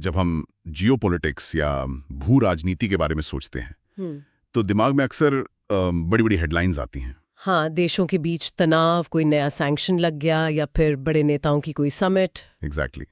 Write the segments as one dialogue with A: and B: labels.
A: जब हम जियोपॉलिटिक्स या भू राजनीति के बारे में सोचते हैं तो दिमाग में अक्सर बड़ी बड़ी हेडलाइंस आती हैं।
B: हाँ, देशों के बीच तनाव, कोई नया सैंक्शन लग गया या फिर बड़े नेताओं की कोई समिट।
A: एग्जैक्टली।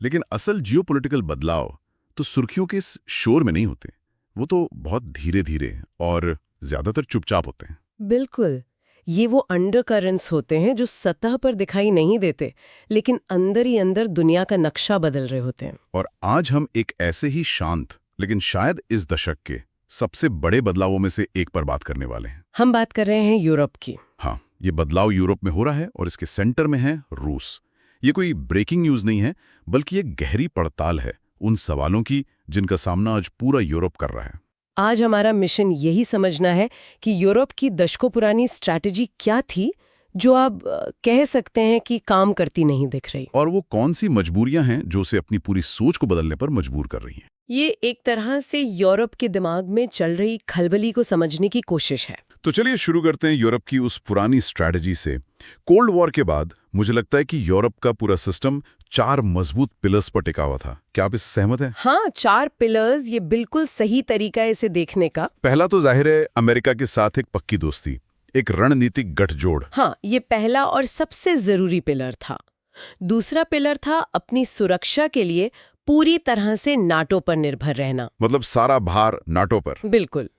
A: लेकिन असल जियोपॉलिटिकल बदलाव तो सुर्खियों के इस शोर में नहीं होते। वो तो बहुत धीरे धीरे और ज्यादातर चुपचाप होते हैं।
B: बिल्कुल, ये वो अंडरकरेंट्स होते हैं जो सतह पर दिखाई नहीं देते, लेकिन अंदर ही अंदर दुनिया का नक्शा बदल रहे होते हैं।
A: और आज हम एक ऐसे ही शांत लेकिन शायद इस दशक के सबसे बड़े बदलावों में से एक पर बात करने वाले हैं।
B: हम बात कर रहे हैं यूरोप की।
A: हाँ, ये बदलाव यूरोप में हो रहा है और इसके सेंटर में है रूस। ये कोई ब्रेकिंग न्यूज नहीं है, बल्कि एक गहरी पड़ताल है उन सवालों की जिनका सामना आज पूरा यूरोप कर रहा है।
B: आज हमारा मिशन यही समझना है कि यूरोप की दशकों पुरानी स्ट्रैटेजी क्या थी जो आप कह सकते हैं कि काम करती नहीं दिख रही,
A: और वो कौन सी मजबूरियां हैं जो उसे अपनी पूरी सोच को बदलने पर मजबूर कर रही हैं।
B: ये एक तरह से यूरोप के दिमाग में चल रही खलबली को समझने की कोशिश है।
A: तो चलिए शुरू करते हैं यूरोप की उस पुरानी स्ट्रैटेजी से। कोल्ड वॉर के बाद मुझे लगता है कि यूरोप का पूरा सिस्टम 4 मजबूत पिलर्स पर टिका हुआ था। क्या आप इससे सहमत हैं?
B: हाँ, 4 पिलर्स, ये बिल्कुल सही तरीका है इसे देखने का।
A: पहला तो जाहिर है अमेरिका के साथ एक पक्की दोस्ती, एक रणनीतिक गठजोड़।
B: हाँ, ये पहला और सबसे जरूरी पिलर था। दूसरा पिलर था अपनी सुरक्षा के लिए पूरी तरह से नाटो पर निर्भर रहना।
A: मतलब सारा भार नाटो पर।
B: बिल्कुल।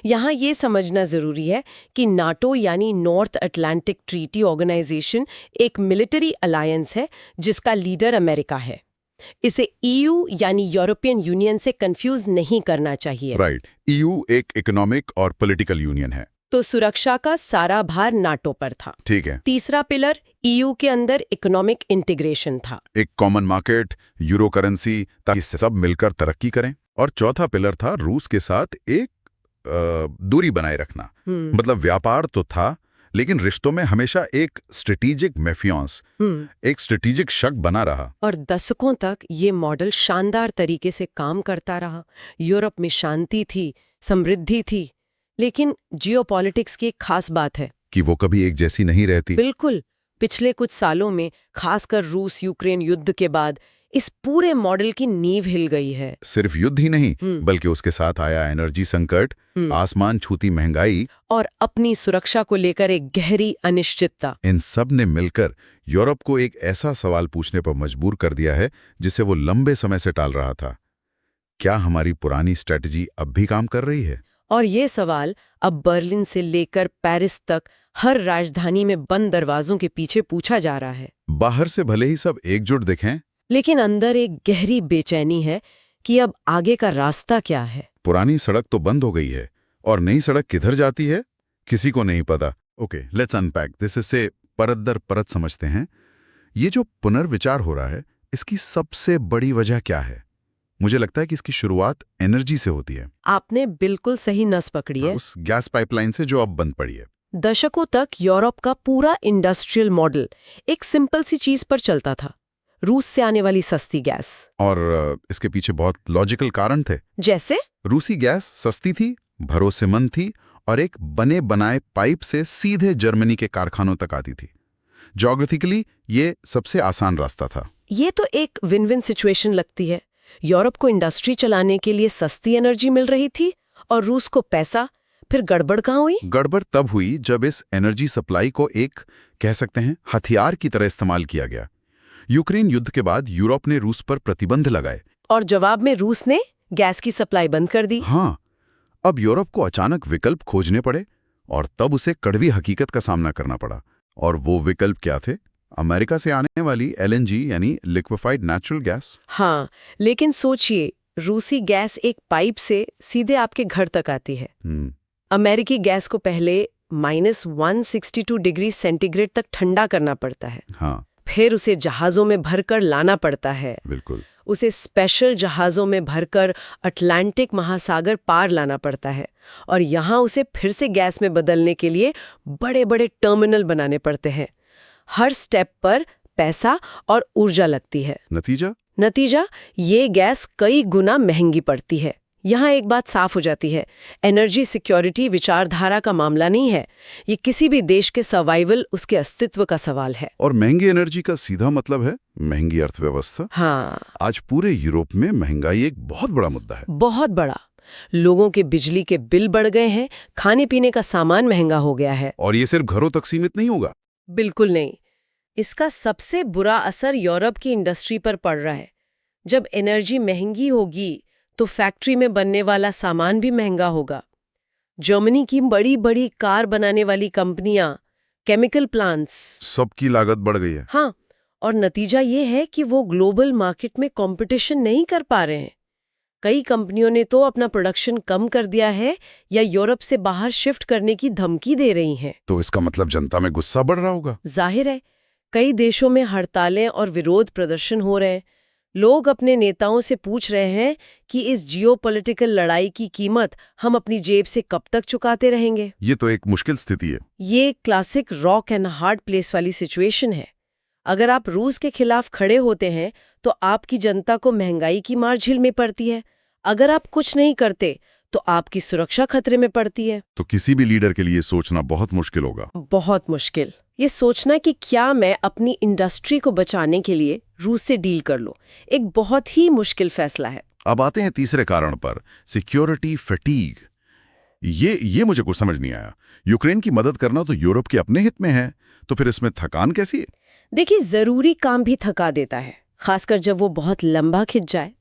B: यहाँ ये समझना जरूरी है कि नाटो यानी नॉर्थ अटलांटिक ट्रीटी ऑर्गेनाइजेशन एक मिलिट्री अलायंस है जिसका लीडर अमेरिका है। इसे ईयू यानी यूरोपियन यूनियन से कंफ्यूज नहीं करना चाहिए।
A: राइट, ईयू एक इकोनॉमिक और पॉलिटिकल यूनियन है।
B: तो सुरक्षा का सारा भार नाटो पर था।
A: ठीक है।
B: तीसरा पिलर ईयू के अंदर इकोनॉमिक इंटीग्रेशन था।
A: एक कॉमन मार्केट, यूरो करेंसी, ताकि सब मिलकर तरक्की करें। और चौथा पिलर था रूस के साथ एक दूरी बनाए रखना। मतलब व्यापार तो था, लेकिन रिश्तों में हमेशा एक स्ट्रेटेजिक मेफियांस, एक स्ट्रेटेजिक शक बना रहा।
B: और दशकों तक ये मॉडल शानदार तरीके से काम करता रहा। यूरोप में शांति थी, समृद्धि थी, लेकिन जियोपॉलिटिक्स की एक खास बात है
A: कि वो कभी एक जैसी नहीं रहती।
B: बिल्कुल। पिछले कुछ सालों में, खासकर रूस यूक्रेन युद्ध के बाद, इस पूरे मॉडल की नींव हिल गई है।
A: सिर्फ युद्ध ही नहीं, बल्कि उसके साथ आया एनर्जी संकट, आसमान छूती महंगाई
B: और अपनी सुरक्षा को लेकर एक गहरी अनिश्चितता।
A: इन सब ने मिलकर यूरोप को एक ऐसा सवाल पूछने पर मजबूर कर दिया है जिसे वो लंबे समय से टाल रहा था। क्या हमारी पुरानी स्ट्रैटेजी अब भी काम कर रही है?
B: और ये सवाल अब बर्लिन से लेकर पेरिस तक हर राजधानी में बंद दरवाजों के पीछे पूछा जा रहा है।
A: बाहर से भले ही सब एकजुट दिखें,
B: लेकिन अंदर एक गहरी बेचैनी है कि अब आगे का रास्ता क्या है।
A: पुरानी सड़क तो बंद हो गई है और नई सड़क किधर जाती है किसी को नहीं पता। Okay, let's unpack this. इसे परत दर परत समझते हैं। ये जो पुनर्विचार हो रहा है, इसकी सबसे बड़ी वजह क्या है? मुझे लगता है कि इसकी शुरुआत एनर्जी से होती है।
B: आपने बिल्कुल सही नस पकड़ी है।
A: उस गैस पाइपलाइन से जो अब बंद पड़ी है।
B: दशकों तक यूरोप का पूरा इंडस्ट्रियल मॉडल एक सिंपल सी चीज पर चलता था, रूस से आने वाली सस्ती गैस।
A: और इसके पीछे बहुत लॉजिकल कारण थे।
B: जैसे
A: रूसी गैस सस्ती थी, भरोसेमंद थी और एक बने बनाए पाइप से सीधे जर्मनी के कारखानों तक आती थी। ज्योग्राफिकली ये सबसे आसान रास्ता था।
B: ये तो एक विन विन सिचुएशन लगती है। यूरोप को इंडस्ट्री चलाने के लिए सस्ती एनर्जी मिल रही थी और रूस को पैसा। फिर गड़बड़ कहाँ हुई?
A: गड़बड़ तब हुई जब इस एनर्जी सप्लाई को एक, कह सकते हैं, हथियार की तरह इस्तेमाल किया गया। यूक्रेन युद्ध के बाद यूरोप ने रूस पर प्रतिबंध लगाए
B: और जवाब में रूस ने गैस की सप्लाई बंद कर दी।
A: हाँ, अब यूरोप को अचानक विकल्प खोजने पड़े और तब उसे कड़वी हकीकत का सामना करना पड़ा। और वो विकल्प क्या थे? अमेरिका से आने वाली LNG यानी लिक्विफाइड नेचुरल गैस।
B: हाँ, लेकिन सोचिए, रूसी गैस एक पाइप से सीधे आपके घर तक आती है। अमेरिकी गैस को पहले -162 डिग्री सेंटीग्रेड तक ठंडा करना पड़ता है।
A: हाँ।
B: फिर उसे जहाजों में भरकर लाना पड़ता है।
A: बिल्कुल।
B: उसे स्पेशल जहाजों में भरकर अटलांटिक महासागर पार लाना पड़ता है और यहाँ उसे फिर से गैस में बदलने के लिए बड़े बड़े टर्मिनल बनाने पड़ते हैं। हर स्टेप पर पैसा और ऊर्जा लगती है।
A: नतीजा
B: ये गैस कई गुना महंगी पड़ती है। यहाँ एक बात साफ हो जाती है, एनर्जी सिक्योरिटी विचारधारा का मामला नहीं है। ये किसी भी देश के सर्वाइवल, उसके अस्तित्व का सवाल है।
A: और महंगी एनर्जी का सीधा मतलब है महंगी अर्थव्यवस्था।
B: हाँ,
A: आज पूरे यूरोप में महंगाई एक बहुत बड़ा मुद्दा है।
B: बहुत बड़ा। लोगों के बिजली के बिल बढ़ गए हैं, खाने पीने का सामान महंगा हो गया है।
A: और ये सिर्फ घरों तक सीमित नहीं होगा।
B: बिल्कुल नहीं। इसका सबसे बुरा असर यूरोप की इंडस्ट्री पर पड़ रहा है। जब एनर्जी महंगी होगी तो फैक्ट्री में बनने वाला सामान भी महंगा होगा। जर्मनी की बड़ी बड़ी कार बनाने वाली कंपनियां, केमिकल प्लांट्स,
A: सबकी लागत बढ़ गई है।
B: हाँ, और नतीजा ये है कि वो ग्लोबल मार्केट में कंपटीशन नहीं कर पा रहे हैं। कई कंपनियों ने तो अपना प्रोडक्शन कम कर दिया है या यूरोप से बाहर शिफ्ट करने की धमकी दे रही हैं।
A: तो इसका मतलब जनता में गुस्सा बढ़ रहा होगा।
B: जाहिर है, कई देशों में हड़तालें और विरोध प्रदर्शन हो रहे हैं। लोग अपने नेताओं से पूछ रहे हैं कि इस जियोपॉलिटिकल लड़ाई की कीमत हम अपनी जेब से कब तक चुकाते रहेंगे।
A: ये तो एक मुश्किल स्थिति है।
B: ये classic rock and hard place वाली सिचुएशन है। अगर आप रूस के खिलाफ खड़े होते हैं तो आपकी जनता को महंगाई की मार झेलनी पड़ती है। अगर आप कुछ नहीं करते तो आपकी सुरक्षा खतरे में पड़ती है।
A: तो किसी भी लीडर के लिए सोचना बहुत मुश्किल होगा।
B: बहुत मुश्किल। ये सोचना कि क्या मैं अपनी इंडस्ट्री को बचाने के लिए रूस से डील कर लूं, एक बहुत ही मुश्किल फैसला है।
A: अब आते हैं तीसरे कारण पर, सिक्योरिटी फटीग। ये मुझे कुछ समझ नहीं आया। यूक्रेन की मदद करना तो यूरोप के अपने हित में है, तो फिर इसमें थकान कैसी है?
B: देखिए, जरूरी काम भी थका देता है, खासकर जब वो बहुत लंबा खिंच जाए।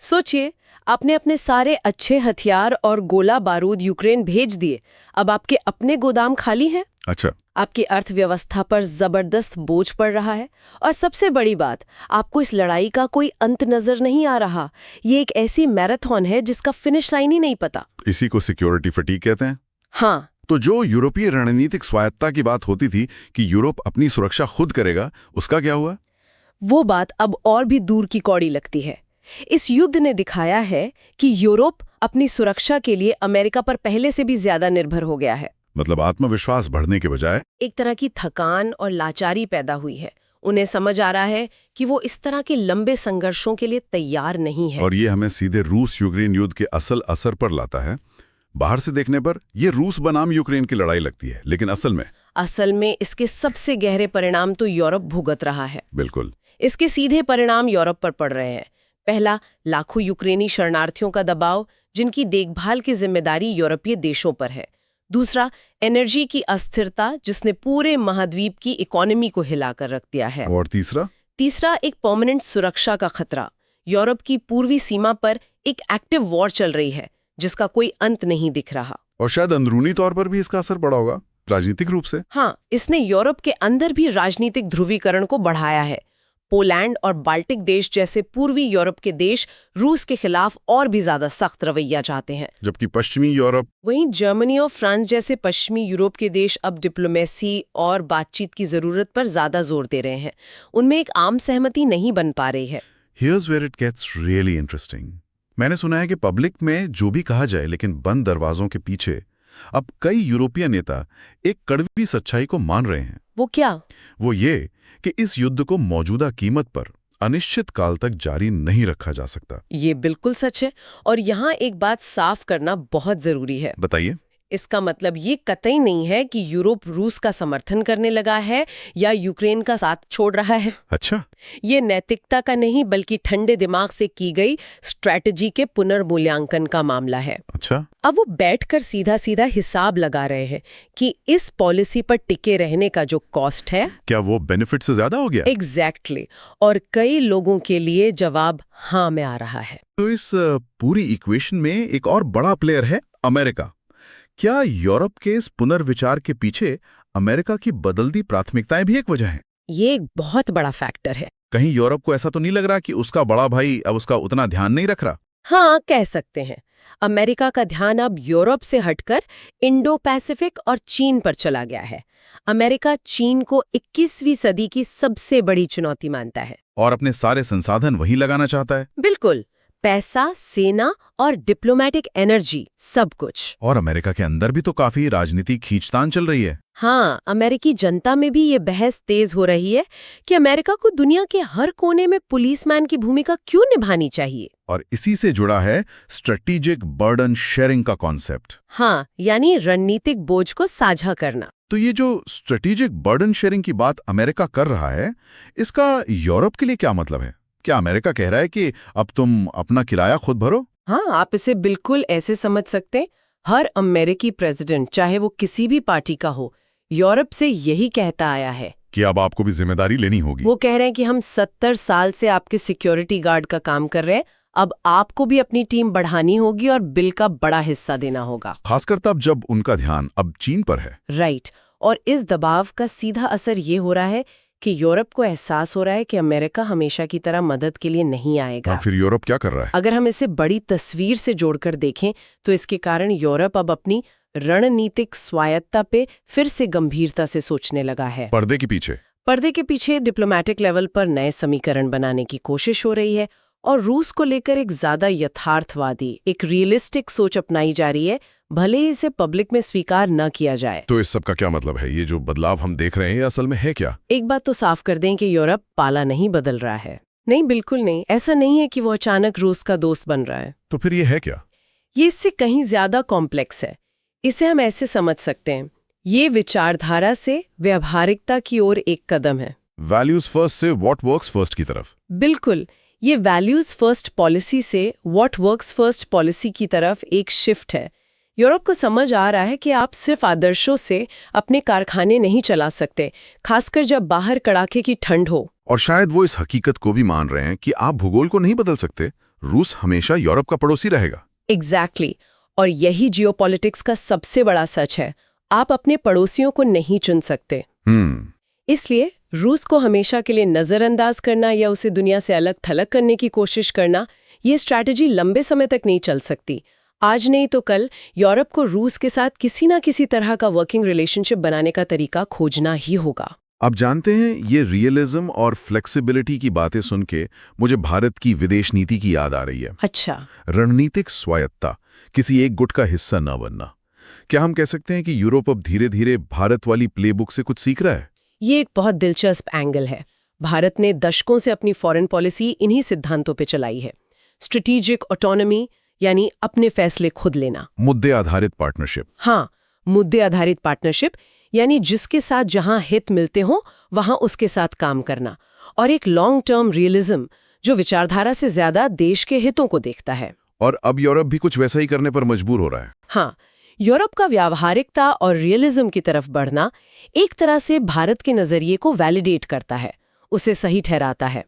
B: सोचिए, आपने अपने सारे अच्छे हथियार और गोला बारूद यूक्रेन भेज दिए, अब आपके अपने गोदाम खाली हैं।
A: अच्छा।
B: आपकी अर्थव्यवस्था पर जबरदस्त बोझ पड़ रहा है, और सबसे बड़ी बात, आपको इस लड़ाई का कोई अंत नजर नहीं आ रहा। ये एक ऐसी मैराथन है जिसका फिनिश लाइन ही नहीं पता।
A: इसी को सिक्योरिटी फटीग कहते हैं।
B: हाँ।
A: तो जो यूरोपीय रणनीतिक स्वायत्ता की बात होती थी कि यूरोप अपनी सुरक्षा खुद करेगा, उसका क्या हुआ?
B: वो बात अब और भी दूर की कौड़ी लगती है। इस युद्ध ने दिखाया है कि यूरोप अपनी सुरक्षा के लिए अमेरिका पर पहले से भी ज्यादा निर्भर हो गया है।
A: मतलब आत्मविश्वास बढ़ने के बजाय
B: एक तरह की थकान और लाचारी पैदा हुई है। उन्हें समझ आ रहा है कि वो इस तरह के लंबे संघर्षों के लिए तैयार नहीं है।
A: और ये हमें सीधे रूस यूक्रेन युद्ध के असल असर पर लाता है। बाहर से देखने पर ये रूस बनाम यूक्रेन की लड़ाई लगती है, लेकिन असल में
B: इसके सबसे गहरे परिणाम तो यूरोप भुगत रहा है।
A: बिल्कुल।
B: इसके सीधे परिणाम यूरोप पर पड़ रहे हैं। पहला, लाखों यूक्रेनी शरणार्थियों का दबाव, जिनकी देखभाल की जिम्मेदारी यूरोपीय देशों पर है। दूसरा, एनर्जी की अस्थिरता, जिसने पूरे महाद्वीप की इकोनॉमी को हिलाकर रख दिया है।
A: और तीसरा,
B: एक परमानेंट सुरक्षा का खतरा। यूरोप की पूर्वी सीमा पर एक एक्टिव वॉर चल रही है जिसका कोई अंत नहीं दिख रहा।
A: और शायद अंदरूनी तौर पर भी इसका असर पड़ा होगा, राजनीतिक रूप से।
B: हाँ, इसने यूरोप के अंदर भी राजनीतिक ध्रुवीकरण को बढ़ाया है। पोलैंड और बाल्टिक देश जैसे पूर्वी यूरोप के देश रूस के खिलाफ और भी ज्यादा सख्त रवैया चाहते हैं,
A: जबकि पश्चिमी यूरोप,
B: वहीं जर्मनी और फ्रांस जैसे पश्चिमी यूरोप के देश अब डिप्लोमेसी और बातचीत की जरूरत पर ज्यादा जोर दे रहे हैं। उनमें एक आम सहमति नहीं बन पा रही है।
A: Here's where it gets really interesting. मैंने सुना है कि पब्लिक में जो भी कहा जाए, लेकिन बंद दरवाजों के पीछे अब कई यूरोपीय नेता एक कड़वी सच्चाई को मान रहे हैं।
B: वो क्या?
A: वो ये कि इस युद्ध को मौजूदा कीमत पर अनिश्चित काल तक जारी नहीं रखा जा सकता।
B: ये बिल्कुल सच है, और यहाँ एक बात साफ करना बहुत जरूरी है।
A: बताइए।
B: इसका मतलब ये कतई नहीं है कि यूरोप रूस का समर्थन करने लगा है या यूक्रेन का साथ छोड़ रहा है।
A: अच्छा।
B: ये नैतिकता का नहीं, बल्कि ठंडे दिमाग से की गई स्ट्रैटेजी के पुनर्मूल्यांकन का मामला है।
A: अच्छा।
B: अब वो बैठकर सीधा सीधा हिसाब लगा रहे हैं कि इस पॉलिसी पर टिके रहने का जो कॉस्ट है,
A: क्या वो बेनिफिट से ज्यादा हो गया?
B: एग्जैक्टली। और कई लोगों के लिए जवाब हाँ में आ रहा है।
A: तो इस पूरी इक्वेशन में एक और बड़ा प्लेयर है, अमेरिका। क्या यूरोप के इस पुनर्विचार के पीछे अमेरिका की बदलती प्राथमिकताएं भी एक वजह है?
B: ये एक बहुत बड़ा फैक्टर है।
A: कहीं यूरोप को ऐसा तो नहीं लग रहा कि उसका बड़ा भाई अब उसका उतना ध्यान नहीं रख रहा?
B: हाँ, कह सकते हैं। अमेरिका का ध्यान अब यूरोप से हटकर इंडो पैसिफिक और चीन पर चला गया है। अमेरिका चीन को 21वीं सदी की सबसे बड़ी चुनौती मानता है
A: और अपने सारे संसाधन वहीं लगाना चाहता है।
B: बिल्कुल। पैसा, सेना और डिप्लोमेटिक एनर्जी, सब कुछ।
A: और अमेरिका के अंदर भी तो काफी राजनीतिक खींचतान चल रही है।
B: हाँ, अमेरिकी जनता में भी ये बहस तेज हो रही है कि अमेरिका को दुनिया के हर कोने में पुलिसमैन की भूमिका क्यों निभानी चाहिए।
A: और इसी से जुड़ा है स्ट्रेटेजिक बर्डन शेयरिंग का कॉन्सेप्ट।
B: हाँ, यानी रणनीतिक बोझ को साझा करना।
A: तो ये जो स्ट्रेटेजिक बर्डन शेयरिंग की बात अमेरिका कर रहा है, इसका यूरोप के लिए क्या मतलब है? क्या अमेरिका कह रहा है कि अब तुम अपना किराया खुद भरो?
B: हाँ, आप इसे बिल्कुल ऐसे समझ सकते हैं। हर अमेरिकी प्रेसिडेंट, चाहे वो किसी भी पार्टी का हो, यूरोप से यही कहता आया है
A: कि अब आपको भी जिम्मेदारी लेनी होगी।
B: वो कह रहे हैं कि हम 70 साल से आपके सिक्योरिटी गार्ड का काम कर रहे हैं, अब आपको भी अपनी टीम बढ़ानी होगी और बिल का बड़ा हिस्सा देना होगा।
A: खासकर तब जब उनका ध्यान अब चीन पर है।
B: राइट। और इस दबाव का सीधा असर ये हो रहा है कि यूरोप को एहसास हो रहा है कि अमेरिका हमेशा की तरह मदद के लिए नहीं आएगा।
A: फिर यूरोप क्या कर रहा है?
B: अगर हम इसे बड़ी तस्वीर से जोड़कर देखें तो इसके कारण यूरोप अब अपनी रणनीतिक स्वायत्ता पे फिर से गंभीरता से सोचने लगा है। पर्दे के पीछे डिप्लोमेटिक लेवल पर नए समीकरण बनाने की कोशिश हो रही है और रूस को लेकर एक ज्यादा यथार्थवादी, एक रियलिस्टिक सोच अपनाई जा रही है, भले ही इसे पब्लिक में स्वीकार न किया जाए।
A: तो इस सब का क्या मतलब है? ये जो बदलाव हम देख रहे हैं ये असल में है क्या?
B: एक बात तो साफ कर दें कि यूरोप पाला नहीं बदल रहा है। नहीं, बिल्कुल नहीं। ऐसा नहीं है कि वो अचानक रूस का दोस्त बन रहा है।
A: तो फिर ये है क्या?
B: ये इससे कहीं ज्यादा कॉम्प्लेक्स है। इसे हम ऐसे समझ सकते हैं, ये विचारधारा से व्यावहारिकता की ओर एक कदम है।
A: वैल्यूज फर्स्ट से व्हाट वर्क्स फर्स्ट की तरफ।
B: बिल्कुल, ये वैल्यूज फर्स्ट पॉलिसी से व्हाट वर्क्स फर्स्ट पॉलिसी की तरफ एक शिफ्ट है। यूरोप को समझ आ रहा है कि आप सिर्फ आदर्शों से अपने कारखाने नहीं चला सकते, खासकर जब बाहर कड़ाके की ठंड हो।
A: और शायद वो इस हकीकत को भी मान रहे हैं कि आप भूगोल को नहीं बदल सकते, रूस हमेशा यूरोप का पड़ोसी रहेगा।
B: एग्जैक्टली। और यही जियोपॉलिटिक्स का सबसे बड़ा सच है, आप अपने पड़ोसियों को नहीं चुन सकते। इसलिए रूस को हमेशा के लिए नजरअंदाज करना या उसे दुनिया से अलग थलग करने की कोशिश करना, ये स्ट्रैटेजी लंबे समय तक नहीं चल सकती। आज नहीं तो कल यूरोप को रूस के साथ किसी ना किसी तरह का वर्किंग रिलेशनशिप बनाने का तरीका खोजना ही होगा।
A: आप जानते हैं, ये रियलिज्म और फ्लेक्सिबिलिटी की बातें सुन के मुझे भारत की विदेश नीति की याद आ रही है।
B: अच्छा।
A: रणनीतिक स्वायत्ता, किसी एक गुट का हिस्सा न बनना। क्या हम कह सकते हैं कि यूरोप अब धीरे धीरे भारत वाली प्लेबुक से कुछ सीख रहा है?
B: ये एक बहुत दिलचस्प एंगल है। भारत ने दशकों से अपनी फॉरेन पॉलिसी इन्हीं सिद्धांतों पे चलाई है। स्ट्रेटेजिक ऑटोनॉमी, यानी अपने फैसले खुद लेना।
A: मुद्दे आधारित पार्टनरशिप।
B: हाँ, मुद्दे आधारित पार्टनरशिप, यानी जिसके साथ जहां हित मिलते हो वहां उसके साथ काम करना। और एक लॉन्ग टर्म रियलिज्म, जो विचारधारा से ज्यादा देश के हितों को देखता है।
A: और अब यूरोप भी कुछ वैसा ही करने पर मजबूर हो रहा है।
B: हाँ, यूरोप का व्यावहारिकता और रियलिज्म की तरफ बढ़ना एक तरह से भारत के नजरिए को वैलिडेट करता है, उसे सही ठहराता है।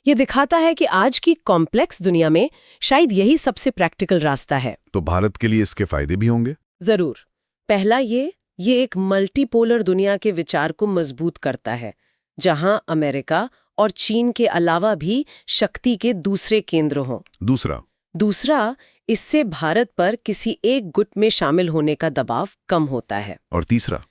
B: ये दिखाता है कि आज की कॉम्प्लेक्स दुनिया में शायद यही सबसे प्रैक्टिकल रास्ता है।
A: तो भारत के लिए इसके फायदे भी होंगे?
B: जरूर। पहला, ये एक मल्टीपोलर दुनिया के विचार को मजबूत करता है, जहां अमेरिका और चीन के अलावा भी शक्ति के दूसरे केंद्र हों। दूसरा, इससे भारत पर किसी एक गुट में शामिल होने का दबाव कम होता है।
A: और तीसरा,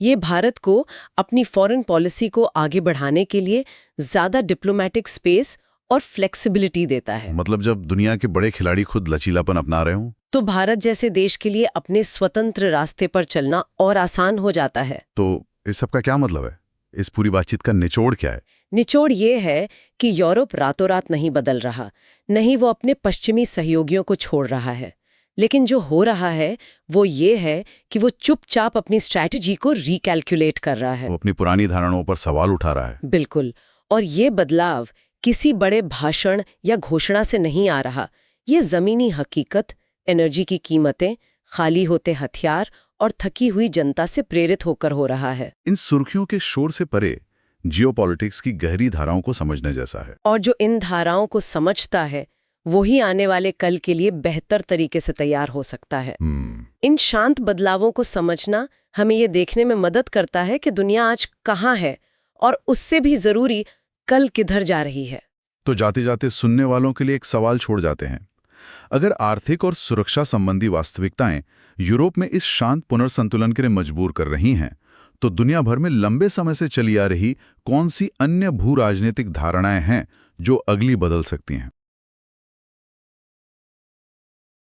B: ये भारत को अपनी फॉरेन पॉलिसी को आगे बढ़ाने के लिए ज्यादा डिप्लोमेटिक स्पेस और फ्लेक्सिबिलिटी देता है।
A: मतलब जब दुनिया के बड़े खिलाड़ी खुद लचीलापन अपना रहे हों,
B: तो भारत जैसे देश के लिए अपने स्वतंत्र रास्ते पर चलना और आसान हो जाता है।
A: तो इस सब का क्या मतलब है? इस पूरी बातचीत का निचोड़ क्या है?
B: निचोड़ ये है कि यूरोप रातों रात नहीं बदल रहा, नहीं वो अपने पश्चिमी सहयोगियों को छोड़ रहा है, लेकिन जो हो रहा है वो ये है कि वो चुपचाप अपनी स्ट्रैटेजी को रिकैलकुलेट कर रहा है।
A: वो अपनी पुरानी धारणाओं पर सवाल उठा रहा है।
B: बिल्कुल। और ये बदलाव किसी बड़े भाषण या घोषणा से नहीं आ रहा। ये जमीनी हकीकत, एनर्जी की कीमतें, खाली होते हथियार और थकी हुई जनता से प्रेरित होकर हो रहा है।
A: इन सुर्खियों के शोर से परे जियोपॉलिटिक्स की गहरी धाराओं को समझने जैसा है।
B: और जो इन धाराओं को समझता है वही आने वाले कल के लिए बेहतर तरीके से तैयार हो सकता है। इन शांत बदलावों को समझना हमें ये देखने में मदद करता है कि दुनिया आज कहाँ है और उससे भी जरूरी कल किधर जा रही है।
A: तो जाते जाते सुनने वालों के लिए एक सवाल छोड़ जाते हैं। अगर आर्थिक और सुरक्षा संबंधी वास्तविकताएं यूरोप में इस शांत पुनर्संतुलन के लिए मजबूर कर रही हैं, तो दुनिया भर में लंबे समय से चली आ रही कौन सी अन्य भू राजनीतिक धारणाएं हैं जो अगली बदल सकती हैं?